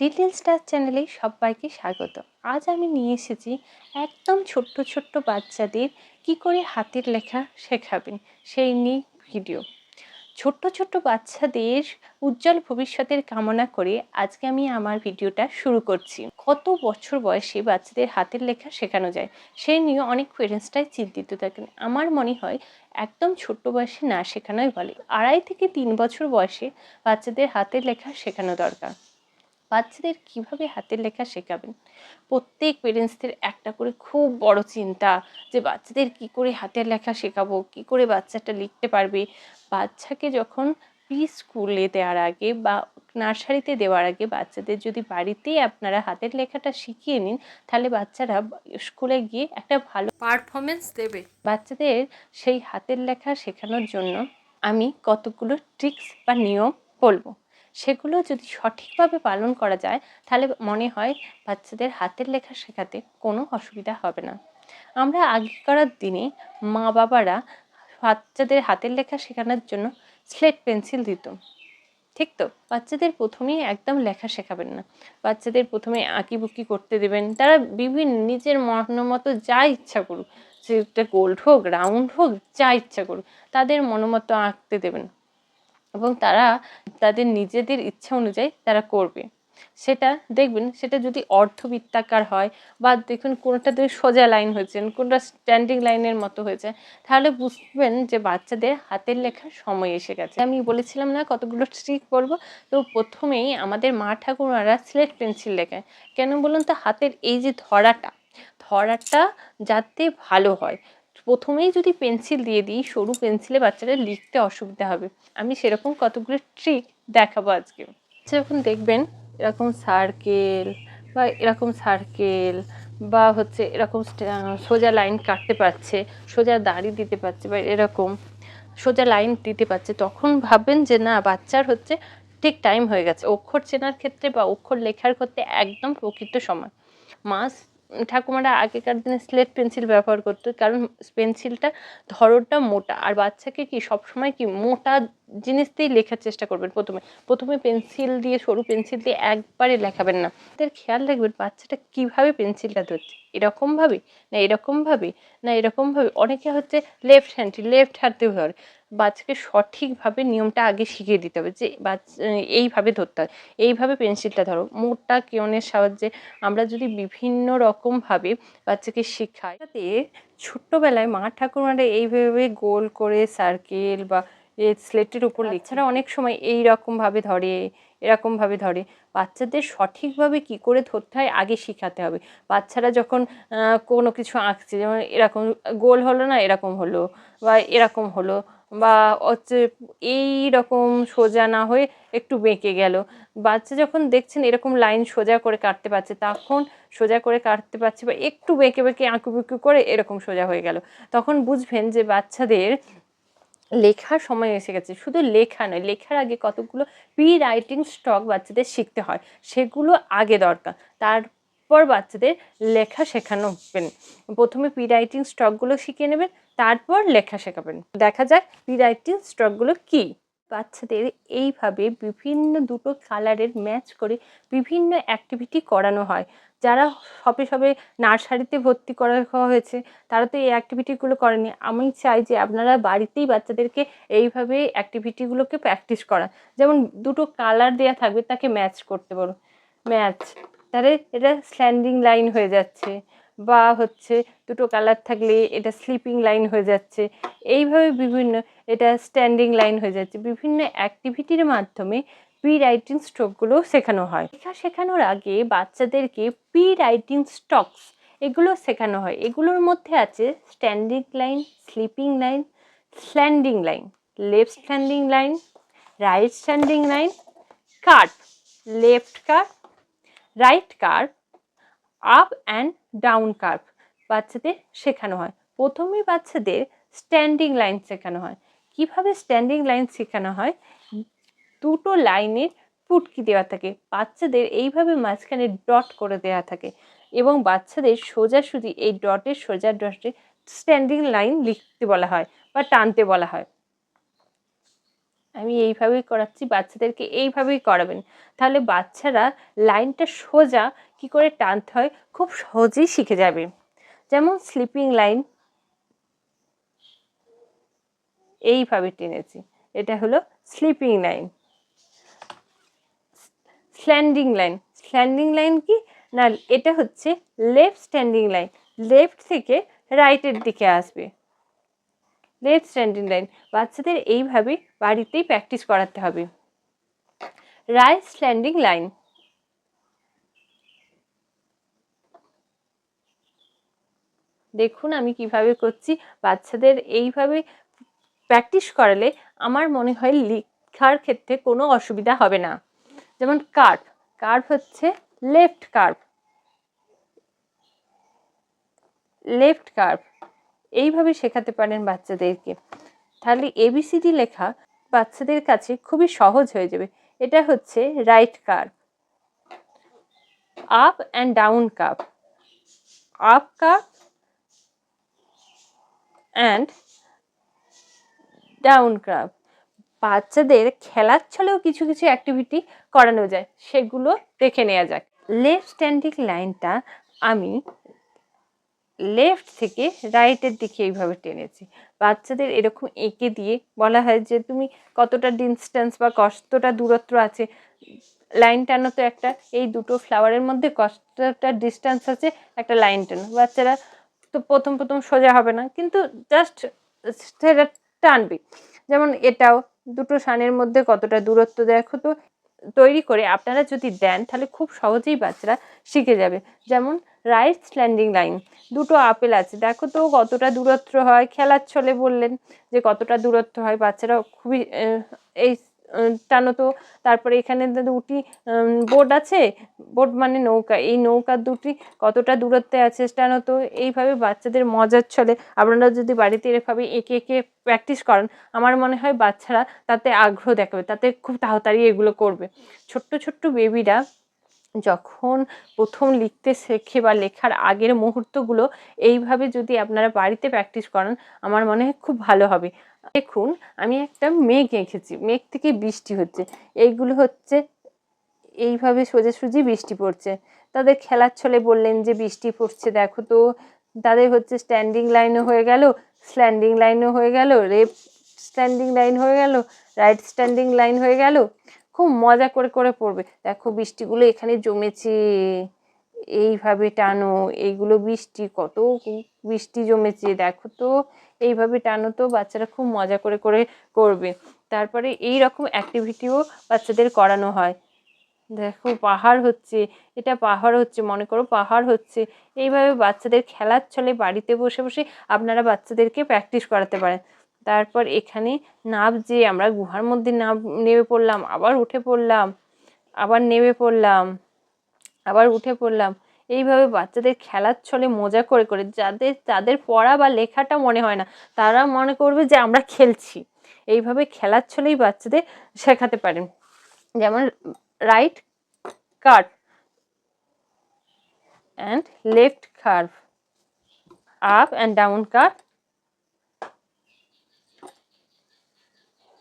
Little star চ্যানেলে সবাইকে স্বাগত। আজ আমি নিয়ে এসেছি একদম ছোট্ট ছোট্ট বাচ্চাদের কি করে হাতের লেখা শেখাবেন সেই নিয়ে ভিডিও। ছোট্ট ছোট্ট বাচ্চাদের উজ্জ্বল ভবিষ্যতের কামনা করে আজকে আমি আমার ভিডিওটা শুরু করছি। কত বছর বয়সে বাচ্চাদের হাতের লেখা শেখানো যায় সেই নিয়ে অনেক প্যারেন্টসটাই চিন্তিত থাকেন। আমার মনে হয় একদম ছোট্ট বয়সে না শেখানোই ভালো। 2.5 থেকে 3 বছর বয়সে বাচ্চাদের হাতের লেখা শেখানো দরকার। বাচ্চাদের কিভাবে হাতের লেখা শেখাবেন, প্রত্যেক প্যারেন্টসদের একটা করে খুব বড় চিন্তা যে বাচ্চাদের কি করে হাতের লেখা শেখাবো, কি করে বাচ্চাটা লিখতে পারবে। বাচ্চাকে যখন প্রি স্কুলে দেওয়ার আগে বা নার্সারিতে দেওয়ার আগে বাচ্চাদের যদি বাড়িতেই আপনারা হাতের লেখাটা শিখিয়ে নিন, তাহলে বাচ্চারা স্কুলে গিয়ে একটা ভালো পারফরমেন্স দেবে। বাচ্চাদের সেই হাতের লেখা শেখানোর জন্য আমি কতগুলো ট্রিক্স বা নিয়ম বলবো। সেগুলো যদি সঠিকভাবে পালন করা যায় তাহলে মনে হয় বাচ্চাদের হাতের লেখা শেখাতে কোনো অসুবিধা হবে না। আমরা আগেকার দিনে মা বাবারা বাচ্চাদের হাতের লেখা শেখানোর জন্য স্লেট পেন্সিল দিত, ঠিক তো? বাচ্চাদের প্রথমেই একদম লেখা শেখাবেন না, বাচ্চাদের প্রথমে আঁকিবুকি করতে দেবেন। তারা বিভিন্ন নিজের মন মতো যা ইচ্ছা করুক, সেটা গোল্ড হোক রাউন্ড হোক যা ইচ্ছা করুক, তাদের মনোমতো আঁকতে দেবেন এবং তারা তাদের নিজেদের ইচ্ছা অনুযায়ী তারা করবে। সেটা দেখবেন, সেটা যদি অর্ধবৃত্তাকার হয় বা দেখুন কোনোটাতে সোজা লাইন হয়েছে, কোনোটা স্ট্যান্ডিং লাইনের মতো হয়েছে, তাহলে বুঝবেন যে বাচ্চাদের হাতের লেখার সময় এসে গেছে। আমি বলেছিলাম না কতগুলো ট্রিক বলবো। তো প্রথমেই আমাদের মা ঠাকুমারা স্লেট পেন্সিল লেখায় কেন বলুন তো? হাতের এই যে ধরাটা যাতে ভালো হয়। প্রথমেই যদি পেন্সিল দিয়ে দিই, সরু পেন্সিলে বাচ্চাদের লিখতে অসুবিধা হবে। আমি সেরকম কতগুলো ট্রিক দেখাবো আজকে। যখন দেখবেন এরকম সার্কেল বা হচ্ছে এরকম সোজা লাইন কাটতে পারছে, সোজা দাড়ি দিতে পারছে বা এরকম সোজা লাইন দিতে পারছে, তখন ভাববেন যে না, বাচ্চার হচ্ছে ঠিক টাইম হয়ে গেছে। অক্ষর চেনার ক্ষেত্রে বা অক্ষর লেখার ক্ষেত্রে একদম প্রকৃত সময়। মাস ঠাকুমারা আগেকার দিনে স্লেট পেন্সিল ব্যবহার করতো, কারণ পেন্সিলটা ধরনটা মোটা, আর বাচ্চাকে কি সবসময় কি মোটা জিনিস দিয়েই লেখার চেষ্টা করবেন। প্রথমে পেন্সিল দিয়ে, সরু পেন্সিল দিয়ে একবারে লেখাবেন না। তাদের খেয়াল রাখবেন বাচ্চাটা কিভাবে পেন্সিলটা ধরছে, এরকমভাবে না এরকমভাবে না এরকমভাবে। অনেকে হচ্ছে লেফট হাতে ধরে। বাচ্চাকে সঠিকভাবে নিয়মটা আগে শিখিয়ে দিতে হবে যে এইভাবে ধরতে হয়, এইভাবে পেন্সিলটা ধরো। মোটা ক্রেয়নের সাহায্যে আমরা যদি বিভিন্ন রকমভাবে বাচ্চাকে শেখাই, তাতে ছোট্টবেলায় মা ঠাকুমারা এইভাবে গোল করে সার্কেল বা স্লেটের উপর লেখারা অনেক সময় এরকমভাবে ধরে। বাচ্চাদের সঠিকভাবে কি করে ধরতে হয় আগে শেখাতে হবে। বাচ্চারা যখন কোনো কিছু আঁকছে, যেমন এরকম গোল হলো না, এরকম হলো বা এরকম হলো, বা হচ্ছে এই রকম সোজা না হয়ে একটু বেঁকে গেল। বাচ্চা যখন দেখছেন এরকম লাইন সোজা করে কাটতে পারছে, তখন সোজা করে কাটতে পারছে, বা একটু বেঁকে বেঁকে আঁকুবুকু করে এরকম সোজা হয়ে গেল, তখন বুঝবেন যে বাচ্চাদের লেখার সময় এসে গেছে। শুধু লেখা নয়, লেখার আগে কতগুলো প্রি রাইটিং স্ট্রোক বাচ্চাদের শিখতে হয়, সেগুলো আগে দরকার। তারপর বাচ্চাদের লেখা শেখানোবেন। প্রথমে প্রি রাইটিং স্ট্রোকগুলো শিখিয়ে নেবেন, তারপর লেখা শেখাবেন। দেখা যাক প্রি রাইটিং স্ট্রোকগুলো কী। বাচ্চাদের এইভাবে বিভিন্ন দুটো কালারের ম্যাচ করে বিভিন্ন অ্যাক্টিভিটি করানো হয়। যারা সবে নার্সারিতে ভর্তি করা হয়েছে, তারা তো এই অ্যাক্টিভিটিগুলো করেনি। আমি চাই যে আপনারা বাড়িতেই বাচ্চাদেরকে এইভাবে অ্যাক্টিভিটিগুলোকে প্র্যাকটিস করা। যেমন দুটো কালার দেওয়া থাকবে, তাকে ম্যাচ করতে বলো, ম্যাচ, তাহলে এটা স্ট্যান্ডিং লাইন হয়ে যাচ্ছে, বা হচ্ছে দুটো কালার থাকলে এটা স্লিপিং লাইন হয়ে যাচ্ছে। এইভাবে বিভিন্ন, এটা স্ট্যান্ডিং লাইন হয়ে যাচ্ছে। বিভিন্ন অ্যাক্টিভিটির মাধ্যমে প্রি রাইটিং স্ট্রোকগুলো শেখানো হয়। লেখা শেখানোর আগে বাচ্চাদেরকে প্রি রাইটিং স্ট্রোকস এগুলো শেখানো হয়। এগুলোর মধ্যে আছে standing line, sleeping line, slanting line, left standing line, right standing line, curve, left curve, right curve, up and down curve বাচ্চাদের শেখানো হয়। প্রথমেই বাচ্চাদের স্ট্যান্ডিং লাইন শেখানো হয়। কিভাবে স্ট্যান্ডিং লাইন শেখানো হয়? দুটো লাইনের পুটকি দেওয়া থাকে, বাচ্চাদের এইভাবে মাঝখানে ডট করে দেওয়া থাকে, এবং বাচ্চাদের সোজাসুজি এই সোজা ডটে স্ট্যান্ডিং লাইন লিখতে বলা হয় বা টানতে বলা হয়। আমি এইভাবেই করাচ্ছি, বাচ্চাদেরকে এইভাবেই করাবেন। তাহলে বাচ্চারা লাইনটা সোজা কি করে টানতে হয় খুব সহজেই শিখে যাবে। যেমন স্লিপিং লাইন এইভাবে টেনেছি, এটা হলো sleeping line. Slanting line, slanting line কি না, এটা হচ্ছে লেফট স্ট্যান্ডিং লাইন, লেফট থেকে রাইটের দিকে আসবে, লেফট স্ট্যান্ডিং লাইন। বাচ্চাদের এইভাবে বাড়িতেই প্র্যাকটিস করাতে হবে। রাইট স্ট্যান্ডিং লাইন, দেখুন আমি কিভাবে করছি। বাচ্চাদের এইভাবে প্র্যাকটিস করালে আমার মনে হয় লেখার ক্ষেত্রে কোনো অসুবিধা হবে না। যেমন কার্ভ, কার্ভ হচ্ছে লেফট কার্ভ, লেফট কার্ভ, এইভাবে শেখাতে পারেন বাচ্চাদেরকে। তাহলে এবিসিডি লেখা বাচ্চাদের কাছে খুবই সহজ হয়ে যাবে। এটা হচ্ছে right curve, up and down curve, up curve and down curve. বাচ্চাদের খেলার ছলেও কিছু কিছু অ্যাক্টিভিটি করানো যায়, সেগুলো দেখে নেওয়া যাক। লেফট স্ট্যান্ডিং লাইনটা আমি লেফট থেকে রাইটের দিকে এইভাবে টেনেছি। বাচ্চাদের এরকম এঁকে দিয়ে বলা হয় যে তুমি কতটা ডিস্টেন্স বা কতটা দূরত্ব আছে, লাইন টানো তো একটা, এই দুটো ফ্লাওয়ারের মধ্যে কতটা ডিস্টেন্স আছে একটা লাইন টানো। বাচ্চারা তো প্রথম প্রথম সোজা হবে না, কিন্তু জাস্ট সেটা টানবে। যেমন এটাও দুটো সানের মধ্যে কতটা দূরত্ব দেখো তো, তৈরি করে আপনারা যদি দেন তাহলে খুব সহজেই বাচ্চারা শিখে যাবে। যেমন রাইট স্ট্যান্ডিং লাইন, দুটো আপেল আছে, দেখো তো কতটা দূরত্ব হয়, খেলার ছলে বললেন যে কতটা দূরত্ব হয়, বাচ্চারা খুবই এই টানো তো। তারপরে এখানে দুটি বোট আছে, বোট মানে নৌকা, এই নৌকার দুটি কতটা দূরত্বে আছে টানো তো। এইভাবে বাচ্চাদের মজার ছলে আপনারা যদি বাড়িতে এভাবে এঁকে এঁকে প্র্যাকটিস করেন, আমার মনে হয় বাচ্চারা তাতে আগ্রহ দেখাবে, তাতে খুব তাড়াতাড়ি এগুলো করবে। ছোট্ট ছোট্ট বেবিরা যখন প্রথম লিখতে শেখে বা লেখার আগের মুহূর্তগুলো এইভাবে যদি আপনারা বাড়িতে প্র্যাকটিস করান, আমার মনে হয় খুব ভালো হবে। দেখুন আমি একটা মেঘ এঁকেছি, মেঘ থেকে বৃষ্টি হচ্ছে, এইগুলো হচ্ছে এইভাবে সোজাসুজি বৃষ্টি পড়ছে। তাদের খেলার ছলে বললেন যে বৃষ্টি পড়ছে দেখো তো, তাদের হচ্ছে স্ট্যান্ডিং লাইনও হয়ে গেল, স্ল্যান্ডিং লাইনও হয়ে গেল, লেফট স্ট্যান্ডিং লাইন হয়ে গেল, রাইট স্ট্যান্ডিং লাইন হয়ে গেল। খুব মজা করে করে পড়বে। দেখো বৃষ্টিগুলো এখানে জমেছে, এইভাবে টানো, এইগুলো বৃষ্টি, কত বৃষ্টি জমেছে দেখো তো, এইভাবে টানো তো। বাচ্চারা খুব মজা করে করে করবে। তারপরে এই রকম অ্যাক্টিভিটিও বাচ্চাদের করানো হয়। দেখো পাহাড় হচ্ছে, এটা পাহাড় হচ্ছে, মনে করো পাহাড় হচ্ছে। এইভাবে বাচ্চাদের খেলার ছলে বাড়িতে বসে বসে আপনারা বাচ্চাদেরকে প্র্যাকটিস করাতে পারেন। তারপর এখানে নাব, যে আমরা গুহার মধ্যে নাব নেমে পড়লাম, আবার উঠে পড়লাম, আবার নেমে পড়লাম, আবার উঠে পড়লাম। এইভাবে বাচ্চাদের খেলার ছলে মজা করে করে, যাদের পড়া বা লেখাটা মনে হয় না, তারা মনে করবে যে আমরা খেলছি। এইভাবে খেলার ছলেই বাচ্চাদের শেখাতে পারেন। যেমন right curve and left curve, up and down curve,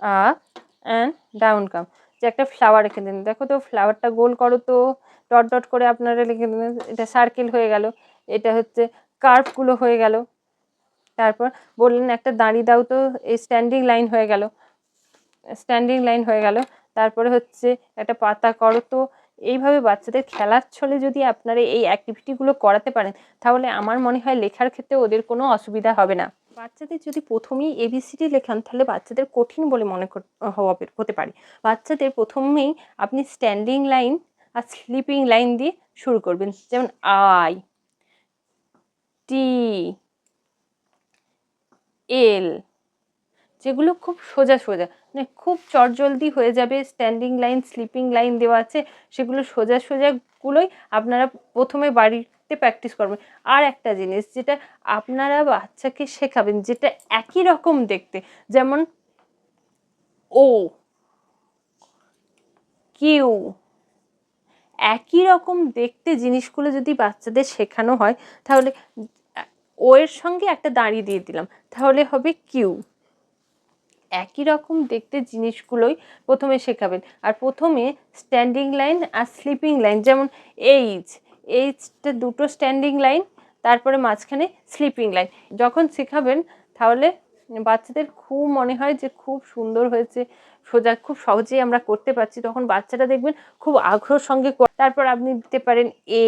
up and down curve। যে একটা ফ্লাওয়ার রেখে দিন, দেখো তো ফ্লাওয়ারটা গোল করো তো, ডট ডট করে আপনারা লিখে দিলেন, এটা সার্কেল হয়ে গেল, এটা হচ্ছে কার্ভগুলো হয়ে গেল। তারপর বললেন একটা দাঁড়ি দাও তো, এই স্ট্যান্ডিং লাইন হয়ে গেল, স্ট্যান্ডিং লাইন হয়ে গেল। তারপরে হচ্ছে একটা পাতা করো তো। এইভাবে বাচ্চাদের খেলার ছলে যদি আপনারা এই অ্যাক্টিভিটিগুলো করাতে পারেন, তাহলে আমার মনে হয় লেখার ক্ষেত্রে ওদের কোনো অসুবিধা হবে না। বাচ্চাদের যদি প্রথমেই এবিসিডি লেখান, তাহলে বাচ্চাদের কঠিন বলে মনে হতে পারে। বাচ্চাদের প্রথমেই আপনি standing line are sleeping line দিয়ে শুরু করবেন। যেমন আই, টি, এল, যেগুলো খুব সোজা সোজা, মানে খুব চটজলদি হয়ে যাবে। স্ট্যান্ডিং লাইন স্লিপিং লাইন দেওয়া আছে, সেগুলো সোজা সোজাগুলোই আপনারা প্রথমে বাড়িতে প্র্যাকটিস করবেন। আর একটা জিনিস যেটা আপনারা বাচ্চাকে শেখাবেন, যেটা একই রকম দেখতে, যেমন ও, কিউ, একই রকম দেখতে জিনিসগুলো যদি বাচ্চাদের শেখানো হয়, তাহলে ও এর সঙ্গে একটা দাঁড়ি দিয়ে দিলাম, তাহলে হবে কিউ। একই রকম দেখতে জিনিসগুলোই প্রথমে শেখাবেন। আর প্রথমে standing line are sleeping line, যেমন এইচটা দুটো স্ট্যান্ডিং লাইন, তারপরে মাঝখানে স্লিপিং লাইন যখন শেখাবেন তাহলে বাচ্চাদের খুব মনে হয় যে খুব সুন্দর হয়েছে, সোজা খুব সহজেই আমরা করতে পারছি, তখন বাচ্চারা দেখবেন খুব আগ্রহের সঙ্গে। তারপর আপনি দিতে পারেন এ,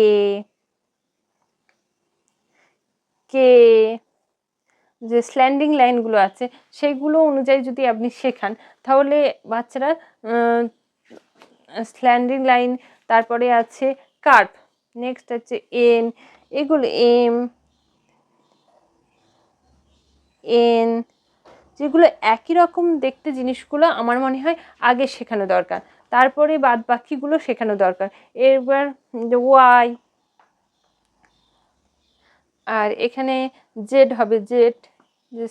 কে, যে স্ল্যান্ডিং লাইনগুলো আছে সেইগুলো অনুযায়ী যদি আপনি শেখান তাহলে বাচ্চারা স্ল্যান্ডিং লাইন, তারপরে আছে কার্ভ, নেক্সট আছে এন, এগুলো এন, যেগুলো একই রকম দেখতে জিনিসগুলো আমার মনে হয় আগে শেখানো দরকার, তারপরে বাদ বাকিগুলো শেখানো দরকার। এবার ওয়াই, আর এখানে জেড হবে, জেড যে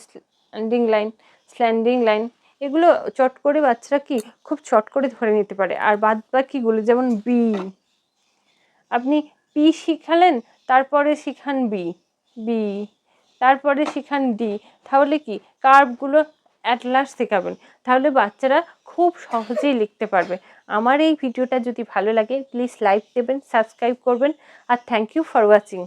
স্ল্যান্ডিং লাইন, এগুলো চট করে বাচ্চারা কি খুব চট করে ধরে নিতে পারে। আর বাদ বাকিগুলো যেমন বি, আপনি পি শিখালেন, তারপরে শিখান বি, তারপরে শিখান ডি, তাহলে কি কার্ভগুলো অ্যাট লাস্ট শেখাবেন, তাহলে বাচ্চারা খুব সহজেই লিখতে পারবে। আমার এই ভিডিওটা যদি ভালো লাগে প্লিজ লাইক দেবেন, সাবস্ক্রাইব করবেন, আর থ্যাংক ইউ ফর ওয়াচিং।